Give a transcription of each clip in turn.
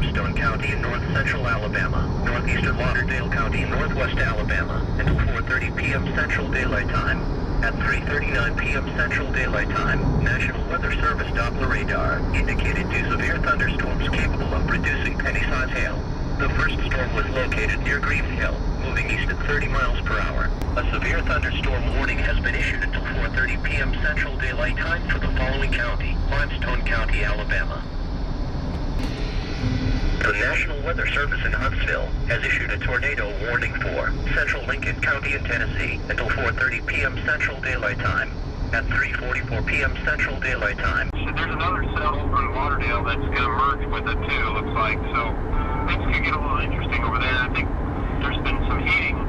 Limestone County in north central Alabama, northeastern Lauderdale County, northwest Alabama, until 4:30 p.m. Central Daylight Time. At 3:39 p.m. Central Daylight Time, National Weather Service Doppler radar indicated 2 severe thunderstorms capable of producing penny-size hail. The first storm was located near Green Hill, moving east at 30 miles per hour. A severe thunderstorm warning has been issued until 4:30 p.m. Central Daylight Time for the following county: Limestone County, Alabama. The National Weather Service in Huntsville has issued a tornado warning for central Lincoln County in Tennessee until 4:30 p.m. Central Daylight Time. At 3:44 p.m. Central Daylight Time. So there's another cell over in Lauderdale that's going to merge with it too, looks like. So things could get a little interesting over there. I think there's been some heating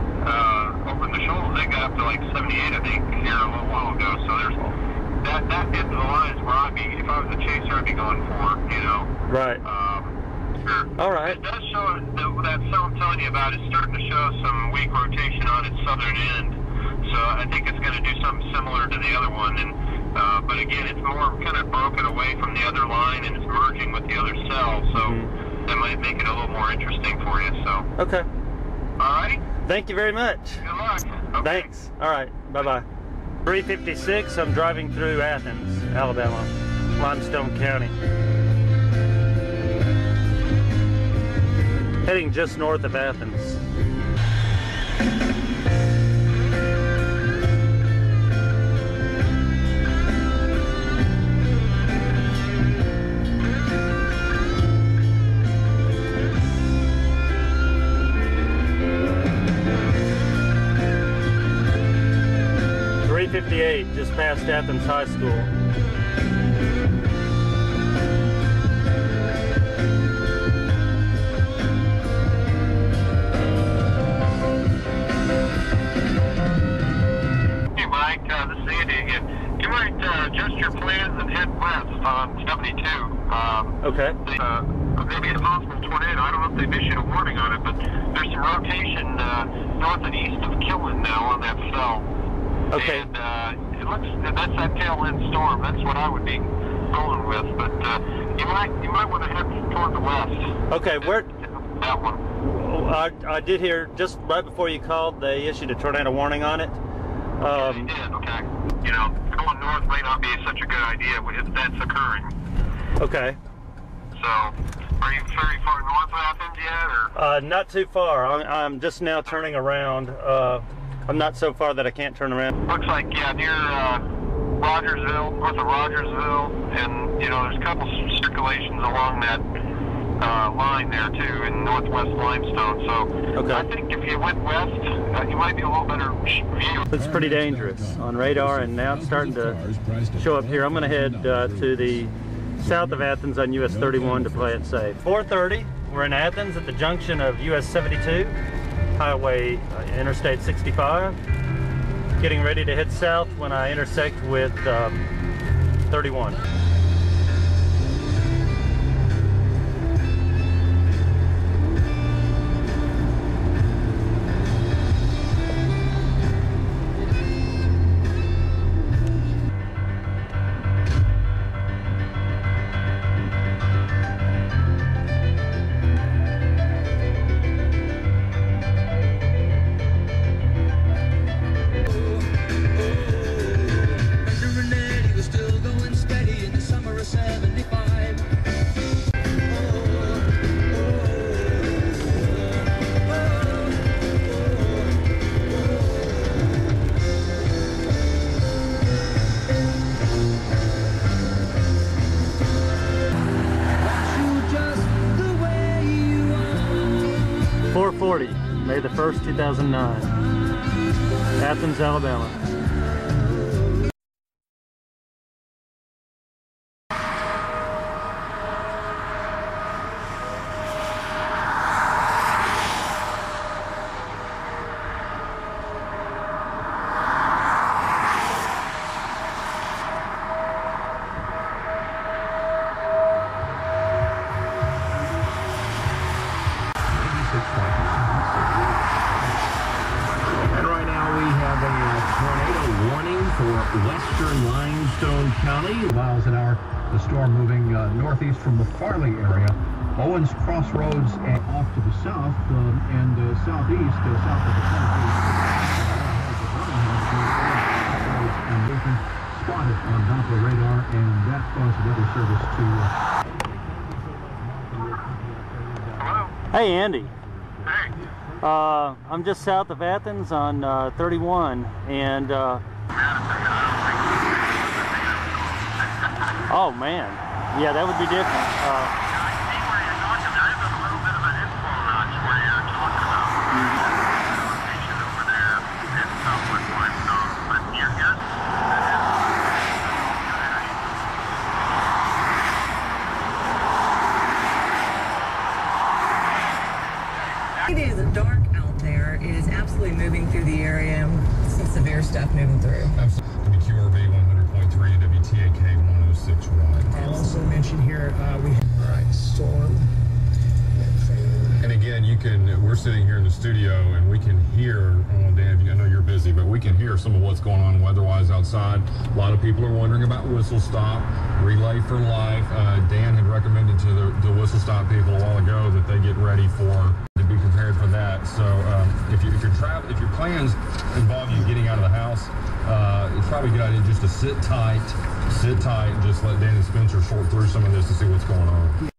over in the shoals. They got up to like 78, I think, here a little while ago. So there's that end of the line is where I'd be, if I was a chaser, I'd be going for, you know. Right. Sure. All right. It does show, that cell I'm telling you about is starting to show some weak rotation on its southern end. So I think it's going to do something similar to the other one. And but again, it's more kind of broken away from the other line and it's merging with the other cell. So that might make it a little more interesting for you. So. Okay. All righty. Thank you very much. Good luck. Okay. Thanks. All right. Bye-bye. 3:56. I'm driving through Athens, Alabama, Limestone County. Heading just north of Athens. Just past Athens High School. Hey Mike, this is Andy again. You might adjust your plans and head west on 72. Okay. Maybe a possible tornado. I don't know if they've issued a warning on it, but there's some rotation north and east of Killen now on that cell. Okay. And it looks, that's that tail end storm. That's what I would be going with. But you might want to head toward the west. Okay, where? That one. I did hear just right before you called, they issued a tornado warning on it. Yeah, they did. Okay. You know, going north may not be such a good idea if that's occurring. Okay. So, are you very far north of Athens yet, or? Not too far. I'm just now turning around. I'm not so far that I can't turn around. Looks like, yeah, near Rogersville, north of Rogersville, and, you know, there's a couple circulations along that line there, too, in northwest Limestone. So, okay. I think if you went west, you might be a little better view. It's pretty dangerous on radar, and now it's starting to show up here. I'm going to head to the south of Athens on US 31 to play it safe. 4:30, we're in Athens at the junction of US 72. Highway Interstate 65, getting ready to head south when I intersect with 31. 4:40, May the 1st, 2009, Athens, Alabama. Western Limestone County, miles an hour. The storm moving northeast from the Farley area Owens Crossroads off to the south and southeast, south of the spotted on Doppler radar, and that caused weather service to... Hello? Hey, Andy. Hey. I'm just south of Athens on 31, and oh man, yeah, that would be different. I see where you're talking. I have a little bit of an info notch where you're talking about location over there in southwest Limestone, but you're here. It is dark out there. It is absolutely moving through the area. Some severe stuff moving through. WQRV 100.3, WTAK 106.1. I'll also mention here, we have storm. And again, we're sitting here in the studio and we can hear, Dan, I know you're busy, but we can hear some of what's going on weather-wise outside. A lot of people are wondering about Whistle Stop, Relay for Life. Dan had recommended to the Whistle Stop people a while ago that they get ready to be prepared for that. So if your plans involve you getting out of the house, it's probably a good idea just to sit tight, and just let Dan and Spencer sort through some of this to see what's going on.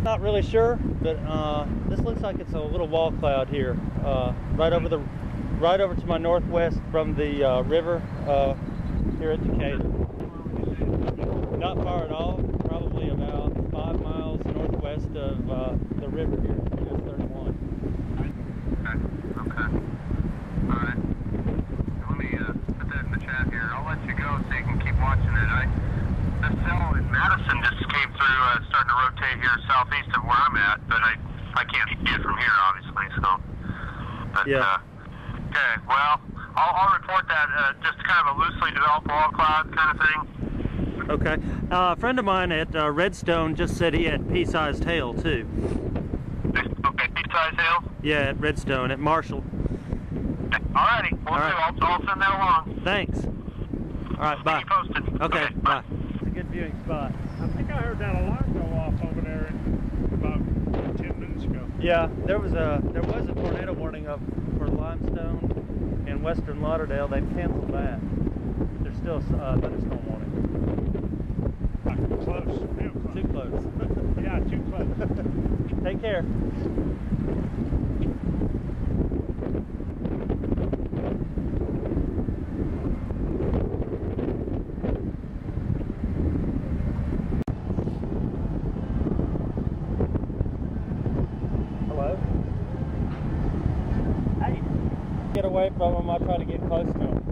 Not really sure, but this looks like it's a little wall cloud here, right over to my northwest from the river here at Decatur. Not far at all, probably about 5 miles northwest of the river here, US 31. Okay. All right. Let me put that in the chat here. I'll let you go so you can keep watching it. The cell in Madison just came through, starting to rotate here southeast of where I'm at, but I can't see it from here, obviously. So, but yeah. Okay. Well, I'll report that. Just kind of a loosely developed wall cloud kind of thing. Okay. A friend of mine at Redstone just said he had pea-sized hail too. Okay, pea-sized hail? Yeah, at Redstone, at Marshall. Okay. Alrighty, we'll do. I'll send that along. Thanks. All right, bye. Keep you posted. Okay, bye. It's a good viewing spot. I think I heard that alarm go off over there about 10 minutes ago. Yeah, there was a tornado warning for Limestone and Western Lauderdale. They've canceled that. There's still a thunderstorm warning. Close. Real close. Too close. Yeah, too close. Take care. Hello? Hey. Get away from them, I'll try to get close to them.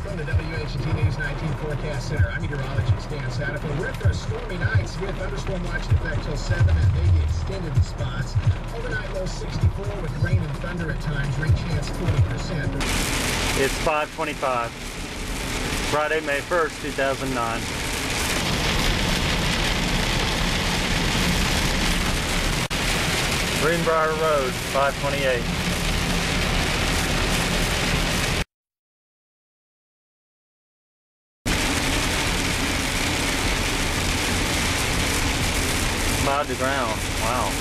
From the WHT News 19 Forecast Center, I'm meteorologist Dan Satterfield. We're in for a stormy night. Severe thunderstorm watch in effect till 7 and maybe extended in spots. Overnight low 64 with rain and thunder at times. Rain chance 40%. It's 5:25, Friday, May 1st, 2009. Greenbrier Road, 528. Cloud to ground, wow.